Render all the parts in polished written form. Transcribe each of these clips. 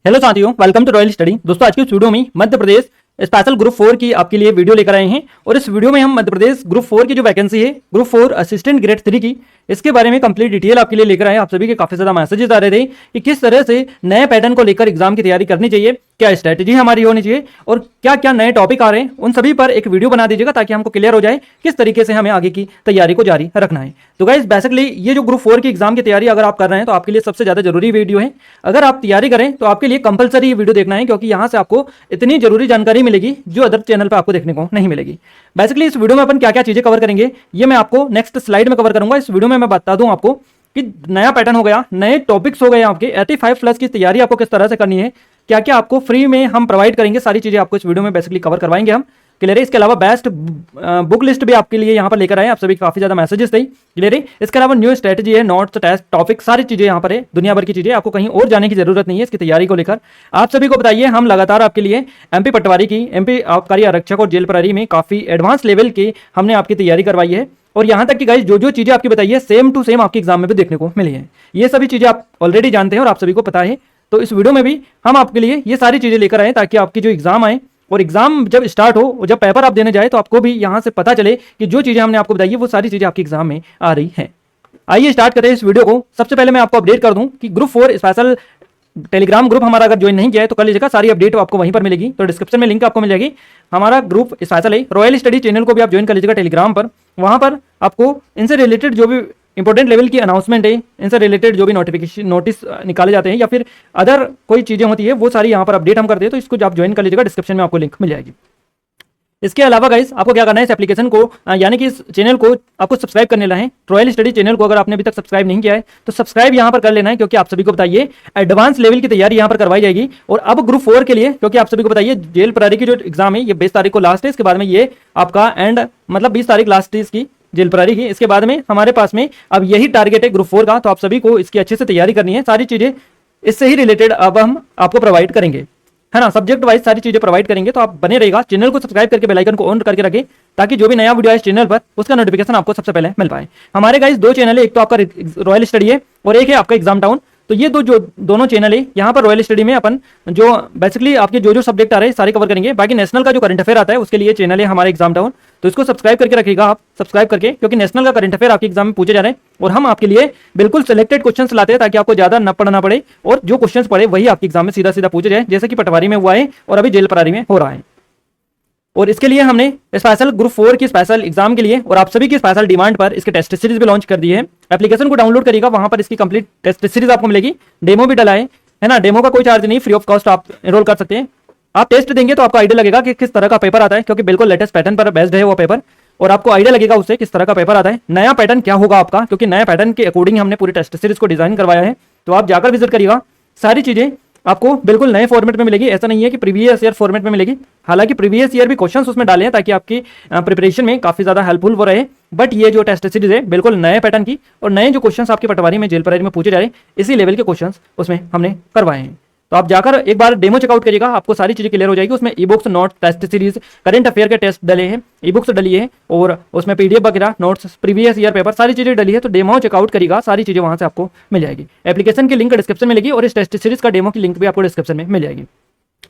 Hello साथियों, welcome to royal study. दोस्तों, आज की इस वीडियो में मध्य प्रदेश स्पेशल ग्रुप 4 की आपके लिए वीडियो लेकर आए हैं और इस वीडियो में हम मध्य प्रदेश ग्रुप 4 की जो वैकेंसी है ग्रुप 4 असिस्टेंट ग्रेड 3 की, इसके बारे में कंप्लीट डिटेल आपके लिए लेकर आए। आप सभी के काफी ज्यादा मैसेजेस आ रहे थे कि किस तरह से नए पैटर्न को लेकर एग्जाम की तैयारी करनी चाहिए, क्या स्ट्रेटेजी हमारी होनी चाहिए और क्या क्या नए टॉपिक आ रहे हैं, उन सभी पर एक वीडियो बना दीजिएगा ताकि हमको क्लियर हो जाए किस तरीके से हमें आगे की तैयारी को जारी रखना है। तो गाइस, बेसिकली ये जो ग्रुप 4 की एग्जाम की तैयारी अगर आप कर रहे हैं तो आपके लिए सबसे ज्यादा जरूरी वीडियो है। अगर आप तैयारी करें तो आपके लिए कंपलसरी वीडियो देखना है, क्योंकि यहां से आपको इतनी जरूरी जानकारी मिलेगी जो अदर चैनल पर आपको देखने को नहीं मिलेगी। बेसिकली इस वीडियो में अपन क्या क्या चीजें कवर करेंगे ये मैं आपको नेक्स्ट स्लाइड में कवर करूंगा। इस वीडियो में मैं बता दूं आपको कि नया पैटर्न हो गया, नए टॉपिक्स हो गए, आपके 85+ की तैयारी आपको किस तरह से करनी है, क्या क्या आपको फ्री में हम प्रोवाइड करेंगे, सारी चीजें आपको इस वीडियो में बेसिकली कवर करवाएंगे हम। क्लियर है? इसके अलावा बेस्ट बुक लिस्ट भी आपके लिए यहाँ पर लेकर आए। आप सभी काफी ज्यादा मैसेजेस थे। क्लियर है? इसके अलावा न्यू स्ट्रेटेजी है, नोट्स, टेस्ट, टॉपिक, सारी चीजें यहाँ पर है। दुनिया भर की चीजें, आपको कहीं और जाने की जरूरत नहीं है इसकी तैयारी को लेकर। आप सभी को बताइए, हम लगातार आपके लिए एमपी पटवारी की, एमपी आबकारी आरक्षक और जेल प्रहरी में काफी एडवांस लेवल की हमने आपकी तैयारी करवाई है। और यहां तक कि गाइस जो चीजें आपकी बताइए सेम टू सेम आपके एग्जाम में भी देखने को मिली है। ये सभी चीजें आप ऑलरेडी जानते हैं और आप सभी को पता है। तो इस वीडियो में भी हम आपके लिए ये सारी चीजें लेकर आए ताकि आपकी जो एग्जाम आए और एग्जाम जब स्टार्ट हो और जब पेपर आप देने जाए तो आपको भी यहां से पता चले कि जो चीजें हमने आपको बताई है वो सारी चीजें आपके एग्जाम में आ रही है। आइए स्टार्ट करें इस वीडियो को। सबसे पहले मैं आपको अपडेट कर दूं कि ग्रुप 4 स्पेशल टेलीग्राम ग्रुप हमारा अगर ज्वाइन नहीं किया है तो कर लीजिएगा, सारी अपडेट आपको वहीं पर मिलेगी। तो डिस्क्रिप्शन में लिंक आपको मिल जाएगी। हमारा ग्रुप स्पेशल है, रॉयल स्टडी चैनल को भी आप ज्वाइन कर लीजिएगा टेलीग्राम पर। वहां पर आपको इनसे रिलेटेड जो भी इंपॉर्टेंट लेवल की अनाउंसमेंट है, इनसे रिलेटेड जो भी नोटिफिकेशन नोटिस निकाले जाते हैं या फिर अदर कोई चीजें होती है वो सारी यहाँ पर अपडेट हम करते हैं। तो इसको आप ज्वाइन कर लीजिएगा, डिस्क्रिप्शन में आपको लिंक मिल जाएगी। इसके अलावा गाइस, आपको क्या करना है, इस एप्लीकेशन को यानी कि इस चैनल को आपको सब्सक्राइब करने लेना है। रॉयल स्टडी चैनल को अगर आपने अभी तक सब्सक्राइब नहीं किया है तो सब्सक्राइब यहां पर कर लेना है, क्योंकि आप सभी को बताइए एडवांस लेवल की तैयारी यहां पर करवाई जाएगी। और अब ग्रुप 4 के लिए, क्योंकि आप सभी को बताइए जेल प्रहरी की जो एग्जाम है ये 20 तारीख को लास्ट है। इसके बाद में ये आपका एंड मतलब 20 तारीख लास्ट है इसकी जेल प्रहरी की। इसके बाद में हमारे पास में अब यही टारगेट है ग्रुप 4 का। तो आप सभी को इसकी अच्छे से तैयारी करनी है। सारी चीजें इससे ही रिलेटेड अब हम आपको प्रोवाइड करेंगे, है ना, सब्जेक्ट वाइज सारी चीजें प्रोवाइड करेंगे। तो आप बने रहेगा, चैनल को सब्सक्राइब करके बेल आइकन को ऑन करके रखें ताकि जो भी नया वीडियो है इस चैनल पर उसका नोटिफिकेशन आपको सबसे पहले मिल पाए। हमारे गाइस दो चैनल है, एक तो आपका रॉयल स्टडी है और एक है आपका एग्जाम टाउन। तो ये दोनों चैनल है। यहाँ पर रॉयल स्टडी में अपन जो बेसिकली आपके जो सब्जेक्ट आ रहे हैं सारे कवर करेंगे। बाकी नेशनल का जो करंट अफेयर आता है उसके लिए चैनल है हमारा एग्जाम टाउन। तो इसको सब्सक्राइब करके रखिएगा आप, सब्सक्राइब करके, क्योंकि नेशनल का करंट अफेयर आपके एग्जाम में पूछे जा रहे हैं और हम आपके लिए बिल्कुल सिलेक्टेड क्वेश्चंस लाते हैं ताकि आपको ज्यादा न पढ़ना पड़े और जो क्वेश्चंस पढ़े वही आपके एग्जाम में सीधा सीधा पूछे जाए, जैसे कि पटवारी में हुआ है और अभी जेल प्रहरी में हो रहा है। और इसके लिए हमने स्पेशल ग्रुप 4 की स्पेशल एग्जाम के लिए और आप सभी की स्पेशल डिमांड पर इसके टेस्ट सीरीज भी लॉन्च कर दी है। एप्लीकेशन को डाउनलोड करिएगा, वहां पर इसकी कंप्लीट टेस्ट सीरीज आपको मिलेगी। डेमो भी डला है ना, डेमो का कोई चार्ज नहीं, फ्री ऑफ कॉस्ट आप एनरोल कर सकते हैं। आप टेस्ट देंगे तो आपको आइडिया लगेगा कि किस तरह का पेपर आता है, क्योंकि बिल्कुल लेटेस्ट पैटर्न पर बेस्ड है वो पेपर, और आपको आइडिया लगेगा उससे किस तरह का पेपर आता है, नया पैटर्न क्या होगा आपका, क्योंकि नया पैटर्न के अकॉर्डिंग हमने पूरी टेस्ट सीरीज को डिजाइन करवाया है। तो आप जाकर विजिट करिएगा, सारी चीजें आपको बिल्कुल नए फॉर्मेट में मिलेगी। ऐसा नहीं है कि प्रीवियस ईयर फॉर्मेट में मिलेगी, हालांकि प्रीवियस ईयर भी क्वेश्चंस उसमें डाले हैं ताकि आपकी प्रिपरेशन में काफी ज्यादा हेल्पफुल हो रहे। बट ये जो टेस्ट सीरीज है बिल्कुल नए पैटर्न की और नए जो क्वेश्चंस आपके पटवारी में जेल प्रहरी में पूछे जा रहे हैं इसी लेवल के क्वेश्चंस उसमें हमने करवाए हैं। तो आप जाकर एक बार डेमो चेकआउट करिएगा, आपको सारी चीजें क्लियर हो जाएगी। उसमें e books, note, test series, current affair के टेस्ट डले हैं, ई बुक्स डली है और उसमें पीडीएफ वगैरह, नोट्स, प्रीवियस ईयर पेपर, सारी चीजें डली है। तो डेमो चेकआउट करिएगा, सारी चीजें वहां से आपको मिल जाएगी। एप्लीकेशन की लिंक डिस्क्रिप्शन में मिलेगी और इस टेस्ट सीरीज का डेमो की लिंक भी आपको डिस्क्रिप्शन में मिल जाएगी।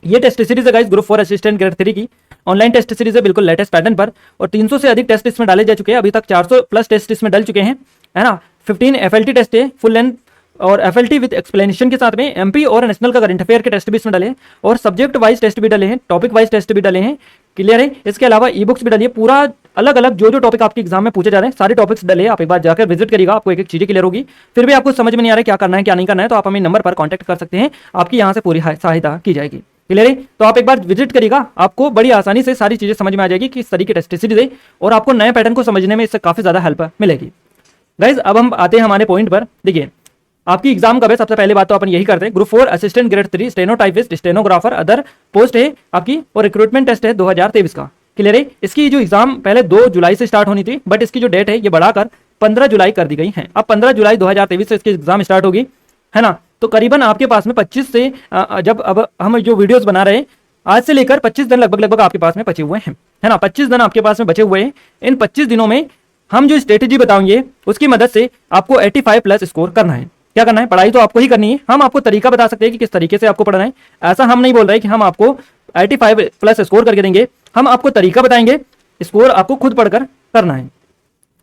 ये टेस्ट सीरीज है गाइस ग्रुप 4 असिस्टेंट ग्रेड 3 की ऑनलाइन टेस्ट सीरीज है, बिल्कुल लेटेस्ट पैटर्न पर, और 300 से अधिक टेस्ट इसमें डाले जा चुके हैं। अभी तक 400+ टेस्ट इसमें डल चुके हैं, है ना। 15 एफएलटी टेस्ट है फुल लेंथ और एफएलटी विद एक्सप्लेनेशन के साथ में। एमपी और नेशनल का करंट अफेयर के टेस्ट भी इसमें डले हैं और सब्जेक्ट वाइज टेस्ट भी डले हैं, टॉपिक वाइज टेस्ट भी डले हैं। क्लियर है? इसके अलावा ई बुक्स भी डली है, पूरा अलग अलग जो टॉपिक आपके एग्जाम में पूछे जा रहे हैं सारे टॉपिक्स डले हैं। आप एक बार जाकर विजिट करिएगा, आपको एक एक चीजें क्लियर होगी। फिर भी आपको समझ में नहीं आ रहा है क्या करना है क्या नहीं करना है तो आप हमें नंबर पर कॉन्टैक्ट कर सकते हैं, आपकी यहाँ से पूरी सहायता की जाएगी। क्लियर है? तो आप एक बार विजिट करिएगा, आपको बड़ी आसानी से सारी चीजें समझ में आ जाएगी कि इस तरीके टेस्ट सीरीज है और आपको नए पैटर्न को समझने में इससे काफी ज्यादा हेल्प मिलेगी। गाइस, अब हम आते हैं हमारे पॉइंट पर। देखिए, आपकी एग्जाम कब है, सबसे पहले बात तो अपन यही करते हैं। Group 4 assistant grade 3 stenotypist, stenographer, other post है आपकी और रिक्रूटमेंट टेस्ट है 2023 का। क्लियर है? इसकी जो एग्जाम पहले 2 जुलाई से स्टार्ट होनी थी, बट इसकी जो डेट है ये बढ़ाकर 15 जुलाई कर दी गई है। अब 15 जुलाई 2023 से इसकी एग्जाम स्टार्ट होगी, है ना। तो करीबन आपके पास में 25 से जब अब हम जो वीडियोस बना रहे हैं आज से लेकर 25 दिन लगभग आपके पास में बचे हुए हैं, है ना। 25 दिन आपके पास में बचे हुए हैं। इन 25 दिनों में हम जो स्ट्रेटेजी बताएंगे उसकी मदद से आपको 85+ स्कोर करना है। क्या करना है, पढ़ाई तो आपको ही करनी है। हम आपको तरीका बता सकते हैं कि किस तरीके से आपको पढ़ना है। ऐसा हम नहीं बोल रहे कि हम आपको 85+ स्कोर करके देंगे, हम आपको तरीका बताएंगे, स्कोर आपको खुद पढ़कर करना है।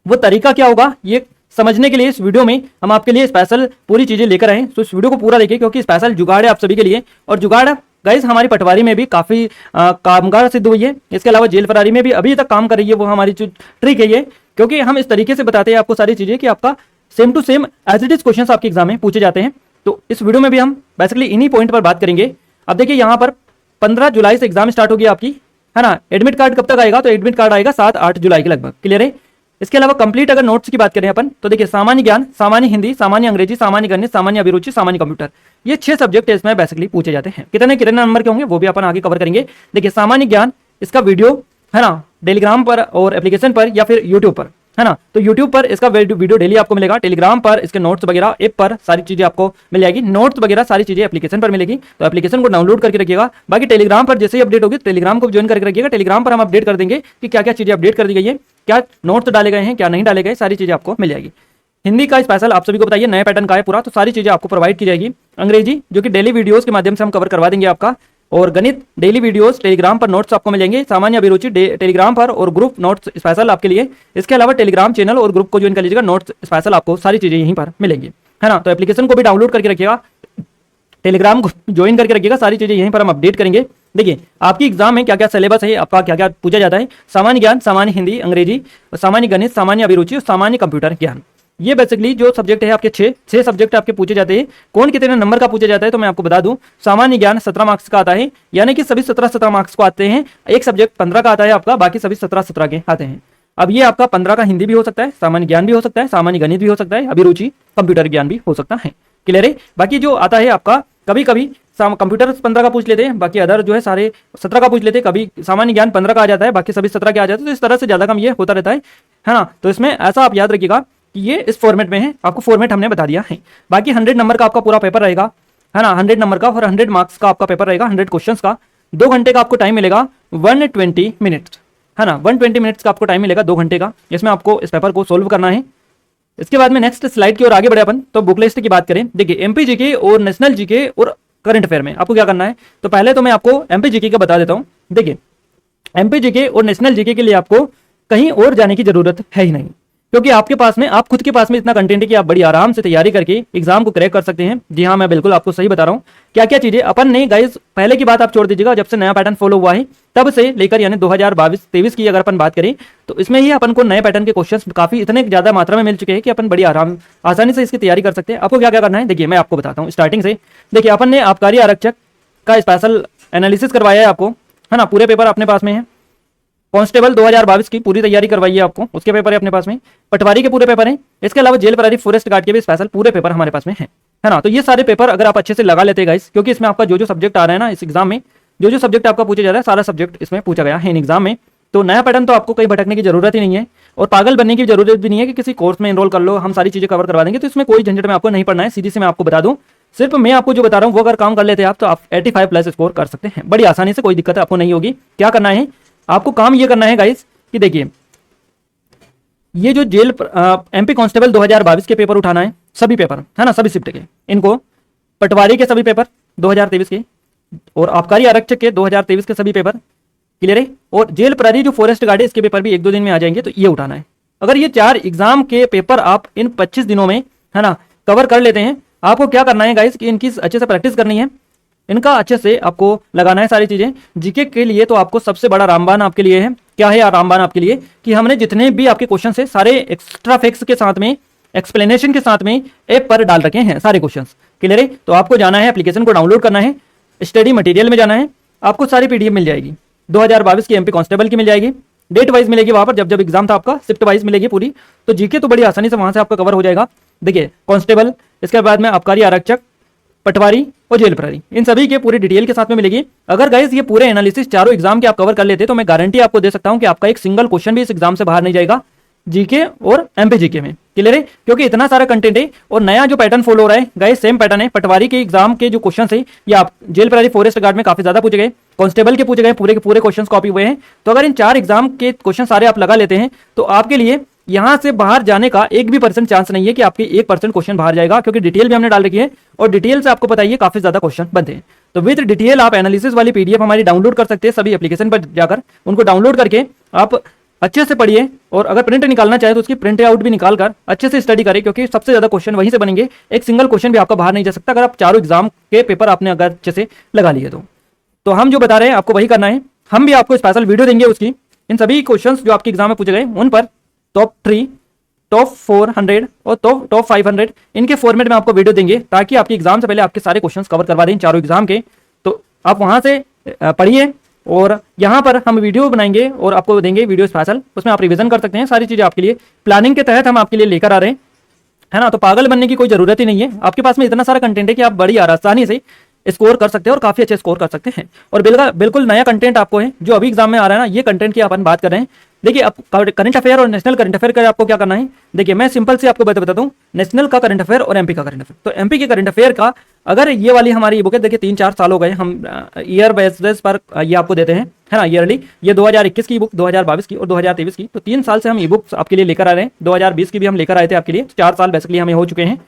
वो तरीका क्या होगा ये समझने के लिए इस वीडियो में हम आपके लिए स्पेशल पूरी चीजें लेकर आए। तो इस वीडियो को पूरा देखिए, क्योंकि स्पेशल जुगाड़ है आप सभी के लिए। और जुगाड़ गाइस हमारी पटवारी में भी काफी कामगार सिद्ध हुई है। इसके अलावा जेल फरारी में भी अभी तक काम कर रही है। वो हमारी जो ट्रिक है ये, क्योंकि हम इस तरीके से बताते हैं आपको सारी चीजें कि आपका same to same as it is question आपके एग्जाम में पूछे जाते हैं। तो इस वीडियो में भी हम बेसिकली इन्हीं पॉइंट पर बात करेंगे। अब देखिए यहाँ पर 15 जुलाई से एग्जाम स्टार्ट होगी आपकी, है ना। एडमिट कार्ड कब तक आएगा, तो एडमिट कार्ड आएगा 7-8 जुलाई के लगभग। क्लियर है। इसके अलावा कंप्लीट अगर नोट्स की बात करें अपन, तो देखिए सामान्य ज्ञान, सामान्य हिंदी, सामान्य अंग्रेजी, सामान्य गणित, सामान्य अभिरुचि, सामान्य कंप्यूटर, ये 6 सब्जेक्ट इसमें बेसिकली पूछे जाते हैं। कितने कितने नंबर के होंगे वो भी अपन आगे कवर करेंगे। देखिए सामान्य ज्ञान, इसका वीडियो है ना टेलीग्राम पर और एप्लीकेशन पर या फिर यूट्यूब पर, है ना। तो यूट्यूब पर इसका वीडियो डेली आपको मिलेगा, टेलीग्राम पर इसके नोट्स वगैरह ऐप पर सारी चीजें आपको मिल जाएगी। नोट्स वगैरह सारी चीजें एप्लीकेशन पर मिलेगी, तो एप्लीकेशन को डाउनलोड करके रखिएगा। बाकी टेलीग्राम पर जैसे ही अपडेट होगी टेलीग्राम को ज्वाइन करके रखिएगा। टेलीग्राम पर हम अपडेट कर देंगे कि क्या क्या चीजें अपडेट कर दी गई है, क्या नोट्स डाले गए हैं, क्या नहीं डाले गए, सारी चीजें आपको मिल जाएगी। हिंदी का स्पेशल आप सभी को बताइए, नया पैटर्न का है पूरा, तो सारी चीजें आपको प्रोवाइड की जाएगी। अंग्रेजी जो कि डेली वीडियोस के माध्यम से हम कवर करवा देंगे आपका, और गणित डेली वीडियोस टेलीग्राम पर नोट्स आपको मिलेंगे। सामान्य अभिरुचि टेलीग्राम पर और ग्रुप नोट्स स्पेशल आपके लिए। इसके अलावा टेलीग्राम चैनल और ग्रुप को ज्वाइन कर लीजिएगा, नोट्स स्पेशल आपको सारी चीजें यहीं पर मिलेंगी, है ना। तो एप्लीकेशन को भी डाउनलोड करके रखिएगा, टेलीग्राम को ज्वाइन करके रखिएगा, सारी चीजें यहीं पर हम अपडेट करेंगे। देखिए आपकी एग्जाम में क्या क्या सिलेबस है, आपका क्या क्या पूछा जाता है। सामान्य ज्ञान, सामान्य हिंदी, अंग्रेजी, सामान्य गणित, सामान्य अभिरुचि और सामान्य कंप्यूटर ज्ञान, ये बेसिकली जो सब्जेक्ट है आपके 6 सब्जेक्ट आपके पूछे जाते हैं। कौन कितने नंबर का पूछा जाता है तो मैं आपको बता दूं। सामान्य ज्ञान 17 मार्क्स का आता है, यानी कि सभी 17 मार्क्स को आते हैं। एक सब्जेक्ट 15 का आता है आपका, बाकी सभी 17 के आते हैं। अब ये आपका 15 का हिंदी भी हो सकता है, सामान्य ज्ञान भी हो सकता है, सामान्य गणित भी हो सकता है, अभिरुचि कंप्यूटर ज्ञान भी हो सकता है। क्लियर है। बाकी जो आता है आपका कभी कभी कंप्यूटर 15 का पूछ लेते हैं, बाकी अदर जो है सारे 17 का पूछ लेते हैं। कभी सामान्य ज्ञान 15 का आ जाता है, बाकी सभी 17 के आ जाते हैं। तो इस तरह से ज्यादा कम ये होता रहता है ना। तो इसमें ऐसा आप याद रखिएगा कि ये इस फॉर्मेट में है, आपको फॉर्मेट हमने बता दिया है। बाकी 100 नंबर का आपका पूरा पेपर रहेगा, है ना। 100 नंबर का और 100 मार्क्स का आपका पेपर रहेगा, 100 क्वेश्चंस का। 2 घंटे का आपको टाइम मिलेगा, 120 मिनट्स, है ना। 120 मिनट्स का आपको टाइम मिलेगा 2 घंटे का। इसमें आपको इस पेपर को सोल्व करना है। इसके बाद में नेक्स्ट स्लाइड की ओर आगे बढ़े अपन, तो बुक लिस्ट की बात करें। देखिए एमपी जीके और नेशनल जीके और करंट अफेयर में आपको क्या करना है, तो पहले तो मैं आपको एमपी जीके का बता देता हूं। देखिए एमपी जीके और नेशनल जीके के लिए आपको कहीं और जाने की जरूरत है ही नहीं, क्योंकि आपके पास में, आप खुद के पास में इतना कंटेंट है कि आप बड़ी आराम से तैयारी करके एग्जाम को क्रैक कर सकते हैं। जी हाँ, मैं बिल्कुल आपको सही बता रहा हूँ। क्या क्या चीजें अपन ने गाइस, पहले की बात आप छोड़ दीजिएगा, जब से नया पैटर्न फॉलो हुआ है तब से लेकर, यानी 2022-23 की अगर अपन बात करें तो इसमें ही अपन को नए पैटर्न के क्वेश्चंस काफी इतने ज्यादा मात्रा में मिल चुके हैं कि अपन बड़ी आसानी से इसकी तैयारी कर सकते हैं। आपको क्या क्या करना है, देखिए मैं आपको बताता हूँ स्टार्टिंग से। देखिए अपन ने आबकारी आरक्षक का स्पेशल एनालिसिस करवाया है आपको, है ना। पूरे पेपर अपने पास में है। कांस्टेबल 2022 की पूरी तैयारी करवाई है आपको, उसके पेपर है अपने पास में। पटवारी के पूरे पेपर हैं। इसके अलावा जेल प्रहरी, फॉरेस्ट गार्ड के भी स्पेशल पूरे पेपर हमारे पास में है ना। तो ये सारे पेपर अगर आप अच्छे से लगा लेते हैं गाइस, क्योंकि इसमें आपका जो सब्जेक्ट आ रहा है ना इस एग्जाम में, जो सब्जेक्ट आपका पूछा जा रहा है सारा सब्जेक्ट इसमें पूछा गया है इन एग्जाम में। तो नया पैटर्न तो आपको कहीं भटकने की जरूरत ही नहीं है, और पागल बनने की जरूरत भी नहीं है कि किसी कोर्स में एनरोल कर लो, हम सारी चीजें कवर करवा देंगे। तो इसमें कोई झंझट में आपको नहीं पढ़ना है। सीधी से मैं आपको बता दूं, सिर्फ मैं आपको जो बता रहा हूँ वो अगर काम कर लेते हैं आप, तो आप 85+ स्कोर कर सकते हैं बड़ी आसानी से, कोई दिक्कत आपको नहीं होगी। क्या करना है आपको, काम ये करना है गाइस कि देखिए ये जो जेल एमपी कांस्टेबल 2022 के पेपर उठाना है, सभी पेपर, है ना, सभी शिफ्ट के, इनको पटवारी के सभी पेपर 2023 के, और आबकारी आरक्षक के 2023 के सभी पेपर। क्लियर है। और जेल प्रहरी जो फॉरेस्ट गार्ड है इसके पेपर भी 1-2 दिन में आ जाएंगे, तो ये उठाना है। अगर ये 4 एग्जाम के पेपर आप इन 25 दिनों में, है ना, कवर कर लेते हैं, आपको क्या करना है गाइस कि इनकी अच्छे से प्रैक्टिस करनी है, इनका अच्छे से आपको लगाना है सारी चीजें। जीके के लिए तो आपको सबसे बड़ा रामबाण आपके लिए है, क्या है रामबाण आपके लिए, कि हमने जितने भी आपके क्वेश्चन है सारे एक्स्ट्रा फैक्ट्स के साथ में, एक्सप्लेनेशन के साथ में ऐप पर डाल रखे हैं सारे क्वेश्चंस। क्लियर है। तो आपको जाना है, एप्लीकेशन को डाउनलोड करना है, स्टडी मटेरियल में जाना है, आपको सारी पीडीएफ मिल जाएगी। 2022 की एमपी कांस्टेबल की मिल जाएगी, डेट वाइज मिलेगी वहां पर, जब जब एग्जाम था आपका शिफ्ट वाइज मिलेगी पूरी। तो जीके तो बड़ी आसानी से वहां से आपका कवर हो जाएगा। देखिए कांस्टेबल, इसके बाद में आबकारी आरक्षक, पटवारी और जेल प्रहरी, इन सभी के पूरी डिटेल के साथ में मिलेगी। अगर गाइस ये पूरे एनालिसिस चारों एग्जाम के आप कवर कर लेते तो मैं गारंटी आपको दे सकता हूं कि आपका एक सिंगल क्वेश्चन भी इस एग्जाम से बाहर नहीं जाएगा, जीके और एमपी जीके में। क्लियर है। क्योंकि इतना सारा कंटेंट है, और नया जो पैटर्न फॉलो हो रहा है गाइस सेम पैटर्न है। पटवारी के एग्जाम के जो क्वेश्चन है ये आप जेल प्रहरी फॉरेस्ट गार्ड में काफी ज्यादा पूछे गए, कांस्टेबल के पूछे गए, पूरे के पूरे क्वेश्चन कॉपी हुए हैं। तो अगर इन 4 एग्जाम के क्वेश्चन सारे आप लगा लेते हैं तो आपके लिए यहाँ से बाहर जाने का 1% चांस नहीं है कि आपके 1% क्वेश्चन बाहर जाएगा, क्योंकि डिटेल भी हमने डाल रखी है और डिटेल से आपको पता है काफी ज्यादा क्वेश्चन बनते हैं। तो विद डिटेल आप एनालिसिस वाली पीडीएफ हमारी डाउनलोड कर सकते हैं, सभी एप्लीकेशन पर जाकर उनको डाउनलोड करके आप अच्छे से पढ़िए, और अगर प्रिंट निकालना चाहे तो उसकी प्रिंट आउट भी निकाल कर अच्छे से स्टडी करें, क्योंकि सबसे ज्यादा क्वेश्चन वहीं से बनेंगे। एक सिंगल क्वेश्चन भी आपका बाहर नहीं जा सकता अगर आप चारों एग्जाम के पेपर आपने अगर अच्छे से लगा लिए तो हम जो बता रहे हैं आपको वही करना है। हम भी आपको स्पेशल वीडियो देंगे उसकी, इन सभी क्वेश्चंस जो आपके एग्जाम में पूछे गए उन पर टॉप 3, टॉप 400 और टॉप 500 इनके फॉर्मेट में आपको वीडियो देंगे, ताकि आपके एग्जाम से पहले आपके सारे क्वेश्चंस कवर करवा दें चारों एग्जाम के। तो आप वहां से पढ़िए, और यहाँ पर हम वीडियो बनाएंगे और आपको देंगे वीडियो स्पेशल, उसमें आप रिवीजन कर सकते हैं। सारी चीजें आपके लिए प्लानिंग के तहत हम आपके लिए लेकर आ रहे हैं, है ना। तो पागल बनने की कोई जरूरत ही नहीं है, आपके पास में इतना सारा कंटेंट है कि आप बड़ी आसानी से स्कोर कर सकते हैं और काफी अच्छे स्कोर कर सकते हैं। और बिल्कुल नया कंटेंट आपको है जो अभी एग्जाम में आ रहा है ना, ये कंटेंट की अपन बात कर रहे हैं। देखिए, अब करंट अफेयर और नेशनल करंट अफेयर का आपको क्या करना है। देखिए, मैं सिंपल से आपको बता दूं, नेशनल का करंट अफेयर और एमपी का करंट अफेयर। तो एमपी के करंट अफेयर का अगर ये वाली हमारी बुक है, देखिए 3-4 साल हो गए हम ईयर बेसिस पर ये आपको देते हैं, है ना, ईयरली। ये 2021 की बुक, 2022 की और 2023 की, तो 3 साल से हम ई बुक्स आपके लिए लेकर आ रहे हैं। 2020 की भी हम लेकर आए थे आपके लिए, 4 साल बेसिकली हमें हो चुके हैं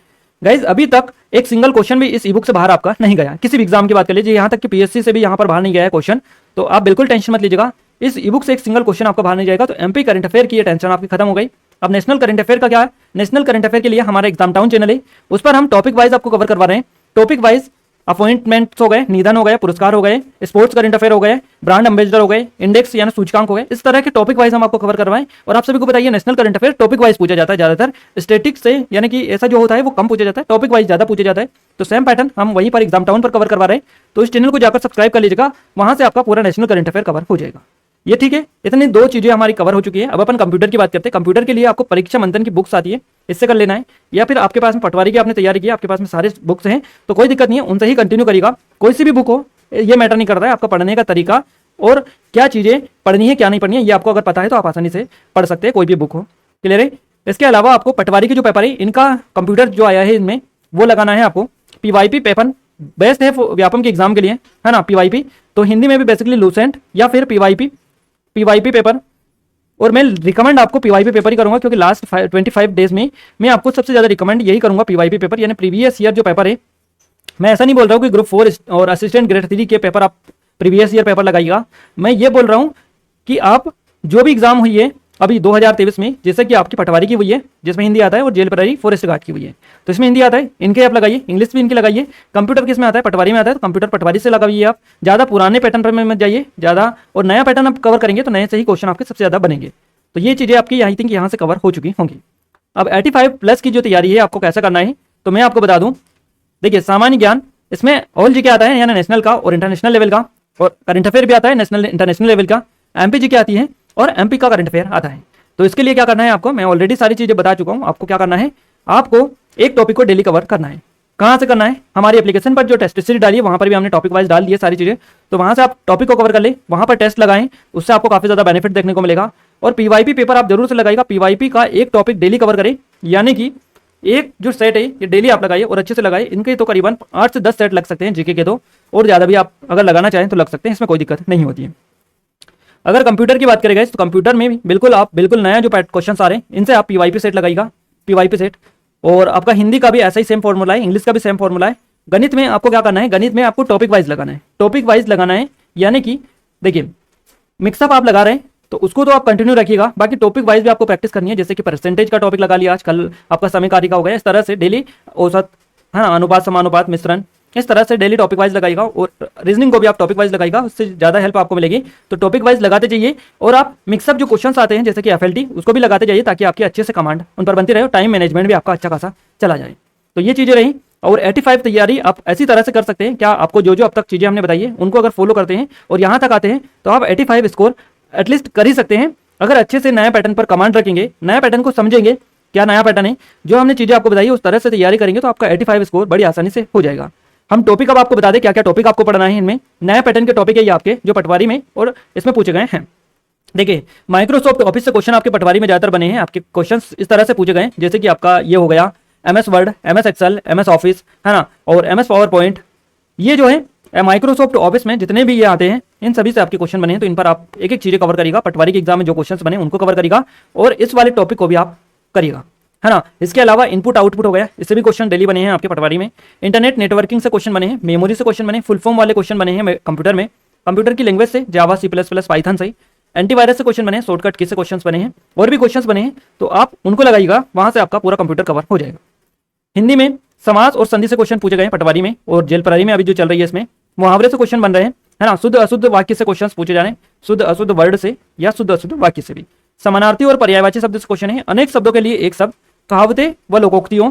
गाइज। अभी तक एक सिंगल क्वेश्चन भी इस ई बुक से बाहर आपका नहीं गया, किसी भी एग्जाम की बात कर लीजिए, यहाँ तक कि पीएससी से भी यहाँ पर बाहर नहीं गया है क्वेश्चन। तो आप बिल्कुल टेंशन मत लीजिएगा, इस ई बुक से एक सिंगल क्वेश्चन आपका बाहर नहीं जाएगा। तो एमपी करंट अफेयर की ये टेंशन आपकी खत्म हो गई। अब नेशनल करंट अफेयर का क्या है, नेशनल करंट अफेयर के लिए हमारा एग्जाम टाउन चैनल है, उस पर हम टॉपिक वाइज आपको कवर करवा रहे हैं। टॉपिक वाइज अपॉइंटमेंट्स हो गए, निधन हो गए, पुरस्कार हो गए, स्पोर्ट्स करंट अफेयर हो गए, ब्रांड एम्बेसडर हो गए, इंडेक्स यानी सूचकांक हो गए, इस तरह के टॉपिक वाइज हम आपको कवर करवाएं। और आप सभी को बताइए, national current affair topic wise पूछा जाता है ज्यादातर, स्टैटिक्स से यानी कि ऐसा जो होता है वो कम पूछा जाता है, टॉपिक वाइज ज्यादा पूछा जाता है। तो सेम पैटर्न हम वहीं पर एग्जाम टाउन पर कवर करवा रहे हैं। तो इस चैनल को जाकर सब्सक्राइब कर लीजिएगा, वहां से आपका पूरा नेशनल करंट अफेयर कवर हो जाएगा। ये ठीक है, इतनी 2 चीजें हमारी कवर हो चुकी है। अब अपन कंप्यूटर की बात करते हैं। कंप्यूटर के लिए आपको परीक्षा मंथन की बुक्स आती है, इससे कर लेना है, या फिर आपके पास में पटवारी की आपने तैयारी की, आपके पास में सारे बुक्स हैं तो कोई दिक्कत नहीं है, उनसे ही कंटिन्यू करिएगा। कोई सी भी बुक हो, ये मैटर नहीं करता है, आपका पढ़ने का तरीका और क्या चीजें पढ़नी है क्या नहीं पढ़नी है, ये आपको अगर पता है तो आप आसानी से पढ़ सकते हैं, कोई भी बुक हो। क्लियर है। इसके अलावा आपको पटवारी के जो पेपर है, इनका कंप्यूटर जो आया है इनमें वो लगाना है आपको। पीवाईपी पेपर बेस्ट है व्यापम के एग्जाम के लिए, है ना, पीवाईपी। तो हिंदी में भी बेसिकली लूसेंट या फिर पीवाईपी पेपर। और मैं रिकमेंड आपको पीवाईपी पेपर ही करूंगा, क्योंकि लास्ट 25 डेज में मैं आपको सबसे ज्यादा रिकमेंड यही करूंगा, पीवाईपी पेपर यानी प्रीवियस ईयर जो पेपर है। मैं ऐसा नहीं बोल रहा हूँ कि ग्रुप 4 और असिस्टेंट ग्रेड 3 के पेपर आप प्रीवियस ईयर पेपर लगाइएगा। मैं ये बोल रहा हूँ कि आप जो भी एग्जाम हुई है अभी 2023 में, जैसे कि आपकी पटवारी की हुई है जिसमें हिंदी आता है, और जेल प्रहरी फॉरेस्ट गार्ड की हुई है तो इसमें हिंदी आता है, इनके आप लगाइए, इंग्लिश भी इनकी लगाइए। कंप्यूटर किस में आता है, पटवारी में आता है, तो कंप्यूटर पटवारी से लगाइए। आप ज़्यादा पुराने पैटर्न पर मत जाइए ज़्यादा, और नया पैटर्न आप कवर करेंगे तो नए से ही क्वेश्चन आपके सबसे ज़्यादा बनेंगे। तो ये चीज़ें आपकी आई थिंक यहाँ से कवर हो चुकी होंगी। अब 85+ की जो तैयारी है आपको कैसा करना है, तो मैं आपको बता दूँ। देखिए, सामान्य ज्ञान इसमें ऑल जी के आता है, यानी नेशनल का और इंटरनेशनल लेवल का, और करंट अफेयर भी आता है नेशनल इंटरनेशनल लेवल का। एमपी जी के आती है और एमपी का करंट अफेयर आता है। तो इसके लिए क्या करना है आपको, मैं ऑलरेडी सारी चीजें बता चुका हूं। आपको क्या करना है, आपको एक टॉपिक को डेली कवर करना है। कहां से करना है, हमारी एप्लीकेशन पर जो टेस्ट सीरीज डाली है वहां पर भी हमने टॉपिक वाइज डाल दिए सारी चीजें, तो वहां से आप टॉपिक को कवर कर ले, वहां पर टेस्ट लगाएं, उससे आपको काफी ज्यादा बेनिफिट देखने को मिलेगा। और पीवाईपी पेपर आप जरूर से लगाइएगा, पीवाईपी का एक टॉपिक डेली कवर करें, यानी कि एक जो सेट है ये डेली आप लगाइए और अच्छे से लगाइए। इनके तो करीबन 8 से 10 सेट लग सकते हैं जीके के, तो और ज्यादा भी आप अगर लगाना चाहें तो लग सकते हैं, इसमें कोई दिक्कत नहीं होती है। अगर कंप्यूटर की बात करेगा तो कंप्यूटर में भी बिल्कुल नया जो क्वेश्चन आ रहे हैं इनसे आप पीवाईपी सेट लगाइएगा, पीवाईपी सेट। और आपका हिंदी का भी ऐसा ही सेम फॉर्मूला है, इंग्लिश का भी सेम फॉर्मूला है। गणित में आपको क्या करना है, गणित में आपको टॉपिक वाइज लगाना है, टॉपिक वाइज लगाना है, यानी कि देखिए मिक्सअप आप लगा रहे हैं तो उसको तो आप कंटिन्यू रखिएगा, बाकी टॉपिक वाइज भी आपको प्रैक्टिस करनी है। जैसे कि परसेंटेज का टॉपिक लगा लिया, आज कल आपका समय कार्य का हो गया, इस तरह से डेली औसत, हाँ, अनुपात समानुपात मिश्रण, इस तरह से डेली टॉपिक वाइज लगाएगा। और रीजनिंग को भी आप टॉपिक वाइज लगाएगा, उससे ज़्यादा हेल्प आपको मिलेगी। तो टॉपिक वाइज लगाते जाइए, और आप मिक्सअप जो क्वेश्चंस आते हैं जैसे कि एफएलटी उसको भी लगाते जाइए, ताकि आपकी अच्छे से कमांड उन पर बनती रहे, टाइम मैनेजमेंट भी आपका अच्छा खासा चला जाए। तो ये चीज़ें रही। और 85 तैयारी आप ऐसी तरह से कर सकते हैं, क्या आपको जो अब तक चीज़ें हमने बताई है उनको अगर फॉलो करते हैं और यहाँ तक आते हैं तो आप 85 स्कोर एटलीस्ट कर ही सकते हैं, अगर अच्छे से नया पैटर्न पर कमांड रखेंगे, नया पैटर्न को समझेंगे क्या नया पैटर्न है, जो हमने चीज़ें आपको बताई उस तरह से तैयारी करेंगे तो आपका 85 स्कोर बड़ी आसानी से हो जाएगा। हम टॉपिक अब आपको बता दें क्या क्या टॉपिक आपको पढ़ना है। इनमें नया पैटर्न के टॉपिक है ये आपके, जो पटवारी में और इसमें पूछे गए हैं। देखिए, माइक्रोसॉफ्ट ऑफिस से क्वेश्चन आपके पटवारी में ज़्यादातर बने हैं। आपके क्वेश्चंस इस तरह से पूछे गए, जैसे कि आपका ये हो गया MS word, MS excel, MS office, है ना, और MS पावर पॉइंट। ये जो है माइक्रोसॉफ्ट ऑफिस में जितने भी ये आते हैं इन सभी से आपके क्वेश्चन बने हैं, तो इन पर आप एक एक चीज़ें कवर करिएगा। पटवारी के एग्जाम में जो क्वेश्चन बने उनको कवर करिएगा और इस वाले टॉपिक को भी आप करिएगा, है ना। इसके अलावा इनपुट आउटपुट हो गया, इससे भी क्वेश्चन डेली बने हैं आपके पटवारी में। इंटरनेट नेटवर्किंग से क्वेश्चन बने हैं, मेमोरी से क्वेश्चन बने, फुल फॉर्म वाले क्वेश्चन बने हैं कंप्यूटर में, कंप्यूटर की लैंग्वेज से जावा, C++, पाइथन से, एंटीवायरस से क्वेश्चन बने, शॉर्टकट की से क्वेश्चन बने हैं, और भी क्वेश्चन बने हैं, तो आप उनको लगाइएगा, वहां से आपका पूरा कंप्यूटर कवर हो जाएगा। हिंदी में समास और संधि से क्वेश्चन पूछे गए पटवारी में, और जेल प्रहरी में अभी जो चल रही है इसमें मुहावरे से क्वेश्चन बन रहे हैं, है ना। शुद्ध अशुद्ध वाक्य से क्वेश्चन पूछे जा रहे हैं, शुद्ध अशुद्ध वर्ड से या शुद्ध अशुद्ध वाक्य से भी। समानार्थी और पर्यायवाची शब्द से क्वेश्चन है, अनेक शब्दों के लिए एक शब्द, कहावतें व लोकोक्तियों,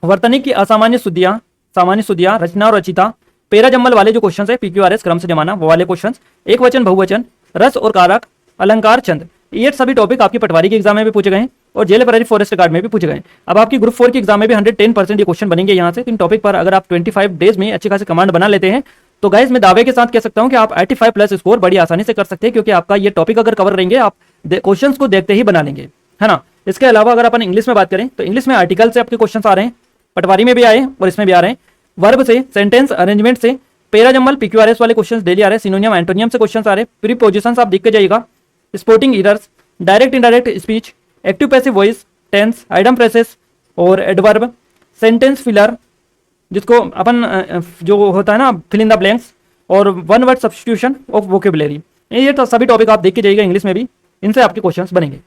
वर्तनी की असामान्य शुद्धियां, सामान्य शुद्धियां, रचना और रचिता, पेरा जम्मल वाले जो क्वेश्चन है, PQRS क्रम से जमाना वो वाले क्वेश्चन, एक वचन बहुवचन, रस और कारक, अलंकार छंद, ये सभी टॉपिक आपकी पटवारी के एग्जाम में भी पूछे गए हैं और जेल प्रहरी फॉरेस्ट गार्ड में भी पूछे गए हैं। अब आपकी ग्रुप 4 के एग्जाम में भी 110% ये क्वेश्चन बनेंगे यहाँ से। इन टॉपिक पर अगर आप 25 डेज में अच्छी खासी कमांड बना लेते हैं तो गाइस मैं दावे के साथ कह सकता हूं कि आप 85+ स्कोर बड़ी आसानी से कर सकते हैं, क्योंकि आपका ये टॉपिक अगर कवर रहेंगे आप क्वेश्चंस को देखते ही बना लेंगे, है ना। इसके अलावा अगर अपन इंग्लिश में बात करें तो इंग्लिश में आर्टिकल से आपके क्वेश्चन आ रहे हैं, पटवारी में भी आए और इसमें भी आ रहे हैं। वर्ब से, सेंटेंस अरेंजमेंट से, पेरा जम्मल PQRS वाले क्वेश्चन डेली आ रहे हैं, सिनोनियम एंटोनियम से क्वेश्चन आ रहे हैं, प्रीपोजिशंस आप देख के जाइएगा, sporting errors, direct indirect speech, active passive voice, tense, idiom phrases और एडवर्ब, सेंटेंस फिलर जिसको अपन जो होता है ना फिल इन द ब्लैंक्स, और one word substitution of vocabulary, ये तो सभी टॉपिक आप देख के जाइएगा इंग्लिश में भी, इनसे आपके क्वेश्चंस बनेंगे।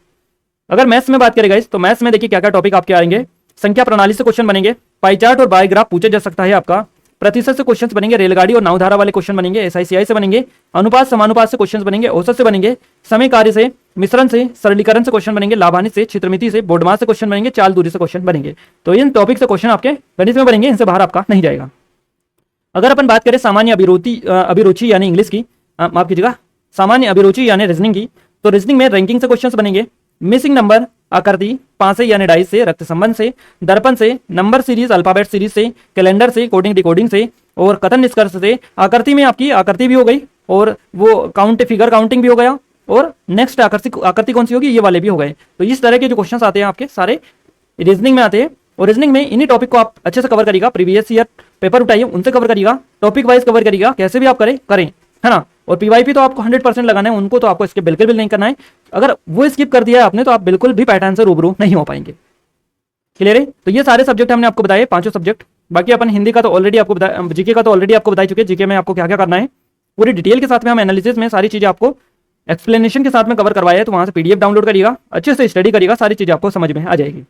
अगर मैथ्स में बात करेगा तो मैथ्स में देखिए क्या क्या टॉपिक आपके आएंगे। संख्या प्रणाली से क्वेश्चन बनेंगे, पाई चार्ट और बाय ग्राफ पूछा जा सकता है आपका, प्रतिशत से क्वेश्चन बनेंगे, रेलगाड़ी और नावधारा वाले क्वेश्चन बनेंगे, SICI से बनेंगे, अनुपात समानुपात से क्वेश्चन बनेंगे, औसत से बनेंगे, समय कार्य से, मिश्रण से, सरलीकरण से क्वेश्चन बनेंगे, लाभांश से, क्षेत्रमिति से, बोर्डमास से क्वेश्चन बनेंगे, चाल दूरी से क्वेश्चन बनेंगे। तो इन टॉपिक से क्वेश्चन आपके गणित में बनेंगे, इनसे बाहर आपका नहीं जाएगा। अगर अपन बात करें सामान्य अभिरुचि यानी इंग्लिश की, माफ कीजिएगा, सामान्य अभिरुचि यानी रीजनिंग की, तो रीजनिंग में रैंकिंग से क्वेश्चंस बनेंगे, मिसिंग नंबर, आकृति, पांसे यानी डाइस से, रक्त संबंध से, दर्पण से, नंबर सीरीज, अल्फाबेट सीरीज से, कैलेंडर से, कोडिंग डिकोडिंग से, और कथन निष्कर्ष से। आकृति में आपकी आकृति भी हो गई और वो फिगर काउंटिंग भी हो गया, और नेक्स्ट आकृति कौन सी होगी, ये वाले भी हो गए। तो इस तरह के जो क्वेश्चन आते हैं आपके सारे रीजनिंग में आते हैं, और रीजनिंग में इन्हीं टॉपिक को आप अच्छे से कवर करिएगा। प्रीवियस ईयर पेपर उठाइए, उनसे कवर करिएगा, टॉपिक वाइज कवर करिएगा, कैसे भी आप करें, है ना। और PYP तो आपको 100% लगाना है, उनको तो आपको स्किप बिल्कुल भी नहीं करना है। अगर वो स्किप कर दिया है आपने तो आप बिल्कुल भी पैटर्न से रूबरू नहीं हो पाएंगे। क्लियर है। तो ये सारे सब्जेक्ट हमने आपको बताए, 5 सब्जेक्ट। बाकी अपन हिंदी का तो ऑलरेडी आपको बताया, जीके का तो ऑलरेडी आपको बता चुके। जीके में आपको क्या क्या करना है पूरी डिटेल के साथ में, हम एनालिसिस में सारी चीजें आपको एक्सप्लेनेशन के साथ में कवर करवाया है। तो वहां से PDF डाउनलोड करिएगा, अच्छे से स्टडी करिएगा, सारी चीजें आपको समझ में आ जाएगी।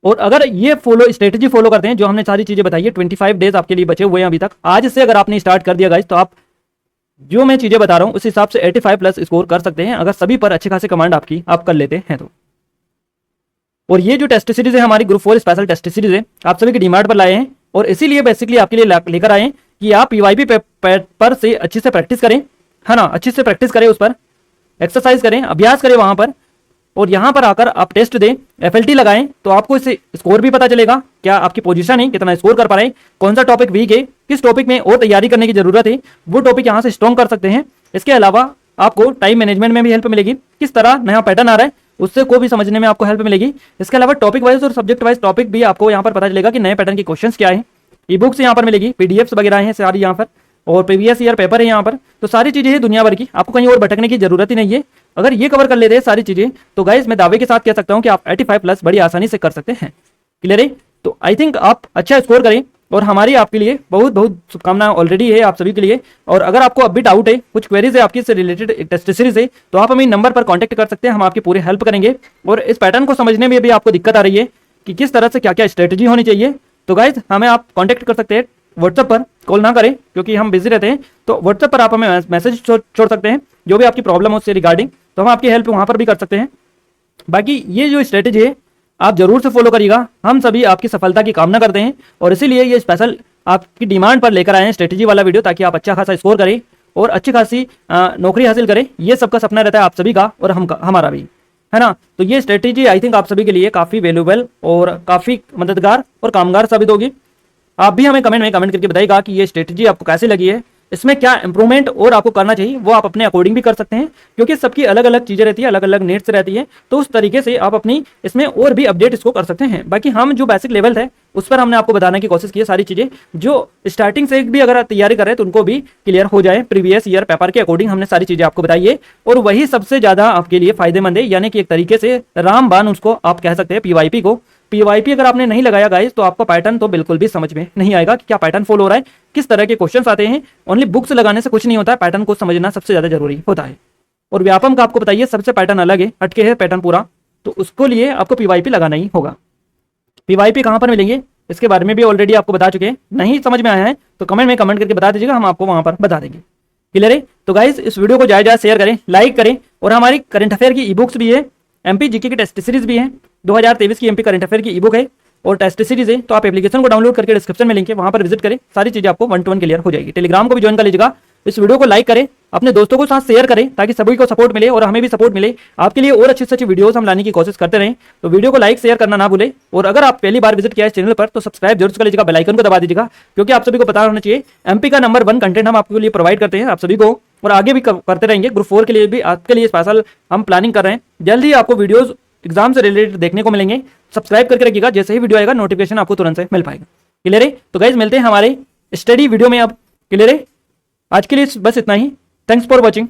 और अगर ये स्ट्रेटेजी फॉलो करते हैं जो हमने सारी चीजें बताई है, 25 डेज आपके लिए बचे हुए हैं अभी तक। आज से अगर आपने स्टार्ट कर दिया गाइस, तो आप जो मैं चीजें बता रहा हूं उस हिसाब से 85+ स्कोर कर सकते हैं, अगर सभी पर अच्छी खासी कमांड आपकी आप कर लेते हैं तो। और ये जो टेस्ट सीरीज है हमारी ग्रुप 4 स्पेशल टेस्ट सीरीज है, आप सभी की डिमांड पर लाए हैं, और इसीलिए बेसिकली आपके लिए लेकर आए हैं कि आप PYP पर से अच्छी से प्रैक्टिस करें, है ना। अच्छी से प्रैक्टिस करें, उस पर एक्सरसाइज करें, अभ्यास करें वहां पर, और यहां पर आकर आप टेस्ट दें, FLT लगाएं, तो आपको इससे स्कोर भी पता चलेगा, क्या आपकी पोजीशन है, कितना स्कोर कर पा रहे हैं, कौन सा टॉपिक वीक है, किस टॉपिक में और तैयारी करने की जरूरत है, वो टॉपिक यहां से स्ट्रॉन्ग कर सकते हैं। इसके अलावा आपको टाइम मैनेजमेंट में भी हेल्प मिलेगी, किस तरह नया पैटर्न आ रहा है उससे को भी समझने में आपको हेल्प मिलेगी। इसके अलावा टॉपिक वाइज और सब्जेक्ट वाइज टॉपिक भी आपको यहाँ पर पता चलेगा कि नए पैटर्न के क्वेश्चंस क्या है। ई-बुक्स यहाँ पर मिलेगी, PDFs वगैरह हैं सारी यहाँ पर, और प्रीवियस ईयर पेपर है यहाँ पर। तो सारी चीजें हैं दुनिया भर की, आपको कहीं और भटकने की जरूरत ही नहीं है। अगर ये कवर कर लेते हैं सारी चीजें, तो गाइस मैं दावे के साथ कह सकता हूं कि आप 85+ बड़ी आसानी से कर सकते हैं। क्लियर है। तो आई थिंक आप अच्छा स्कोर करें, और हमारी आपके लिए बहुत बहुत शुभकामनाएं ऑलरेडी है आप सभी के लिए। और अगर आपको अब भी डाउट है, कुछ क्वेरीज है आपकी इससे रिलेटेड टेस्ट सीरीज है, तो आप हमें नंबर पर कांटेक्ट कर सकते हैं, हम आपकी पूरी हेल्प करेंगे। और इस पैटर्न को समझने में भी आपको दिक्कत आ रही है कि किस तरह से क्या क्या स्ट्रेटेजी होनी चाहिए, तो गाइज हमें आप कॉन्टेक्ट कर सकते हैं व्हाट्सएप पर, कॉल ना करें क्योंकि हम बिजी रहते हैं। तो व्हाट्सएप पर आप हमें मैसेज छोड़ सकते हैं, जो भी आपकी प्रॉब्लम हो उससे रिगार्डिंग, तो हम आपकी हेल्प वहां पर भी कर सकते हैं। बाकी ये जो स्ट्रेटेजी है आप जरूर से फॉलो करिएगा, हम सभी आपकी सफलता की कामना करते हैं, और इसीलिए ये स्पेशल आपकी डिमांड पर लेकर आए हैं स्ट्रेटेजी वाला वीडियो, ताकि आप अच्छा खासा स्कोर करें और अच्छी खासी नौकरी हासिल करें। ये सबका सपना रहता है आप सभी का, और हमारा भी, है ना। तो ये स्ट्रेटेजी आई थिंक आप सभी के लिए काफी वैल्यूएबल और काफी मददगार और कामगार साबित होगी। आप भी हमें कमेंट करके बताइएगा कि ये स्ट्रेटेजी आपको कैसी लगी है, इसमें क्या इंप्रूवमेंट और आपको करना चाहिए वो आप अपने अकॉर्डिंग भी कर सकते हैं, क्योंकि सबकी अलग अलग चीज़ें रहती है, अलग अलग नीड्स रहती है, तो उस तरीके से आप अपनी इसमें और भी अपडेट इसको कर सकते हैं। बाकी हम जो बेसिक लेवल है उस पर हमने आपको बताने की कोशिश की है, सारी चीज़ें जो स्टार्टिंग से भी अगर तैयारी कर रहे हैं तो उनको भी क्लियर हो जाए, प्रीवियस ईयर पेपर के अकॉर्डिंग हमने सारी चीज़ें आपको बताई है, और वही सबसे ज़्यादा आपके लिए फायदेमंद है, यानी कि एक तरीके से रामबाण उसको आप कह सकते हैं पीवाईपी को। पीवाईपी अगर आपने नहीं लगाया गाइस तो आपका पैटर्न तो बिल्कुल भी समझ में नहीं आएगा कि क्या पैटर्न फॉलो हो रहा है, किस तरह के क्वेश्चंस आते हैं। ओनली बुक्स लगाने से कुछ नहीं होता है, पैटर्न को समझना सबसे ज्यादा जरूरी होता है। और व्यापम का आपको बताइए सबसे पैटर्न अलग है, हटके है पैटर्न पूरा, तो उसको लिए आपको पीवाईपी लगाना ही होगा। पीवाईपी कहां पर मिलेंगे इसके बारे में भी ऑलरेडी आपको बता चुके हैं, नहीं समझ में आया है तो कमेंट में कमेंट करके बता दीजिएगा, हम आपको वहां पर बता देंगे। क्लियर है? तो गाइस इस वीडियो को ज्यादा शेयर करें, लाइक करें, और हमारी करंट अफेयर की ई बुक्स भी है, एमपी जीके की टेस्ट सीरीज भी है, 2023 की एमपी करंट अफेयर की ई बुक है और टेस्ट सीरीज है, तो आप एप्लीकेशन को डाउनलोड करके डिस्क्रिप्शन में लिंक है, वहां पर विजिट करें, सारी चीजें आपको 1 to 1 क्लियर हो जाएगी। टेलीग्राम को भी ज्वाइन कर लीजिएगा। इस वीडियो को लाइक करें, अपने दोस्तों को साथ शेयर करें ताकि सभी को सपोर्ट मिले और हमें भी सपोर्ट मिले, आपके लिए और अच्छी अच्छी वीडियोस हम लाने की कोशिश करते रहें। तो वीडियो को लाइक शेयर करना ना भूले, और अगर आप पहली बार विजिट किया इस चैनल पर तो सब्सक्राइब जरूर कर लीजिएगा, बेल आइकन को दबा दीजिएगा, क्योंकि आप सभी को पता होना चाहिए एमपी का नंबर 1 कंटेंट हम आपके लिए प्रोवाइड करते हैं आप सभी को, और आगे भी करते रहेंगे। ग्रुप 4 के लिए भी आपके लिए स्पेशल हम प्लानिंग कर रहे हैं, जल्द ही आपको वीडियोस एग्जाम से रिलेटेड देखने को मिलेंगे। सब्सक्राइब करके रखिएगा, जैसे ही वीडियो आएगा नोटिफिकेशन आपको तुरंत से मिल पाएगा। क्लियर है? तो गाइज मिलते हैं हमारे स्टडी वीडियो में अब। क्लियर है? आज के लिए बस इतना ही। Thanks for watching.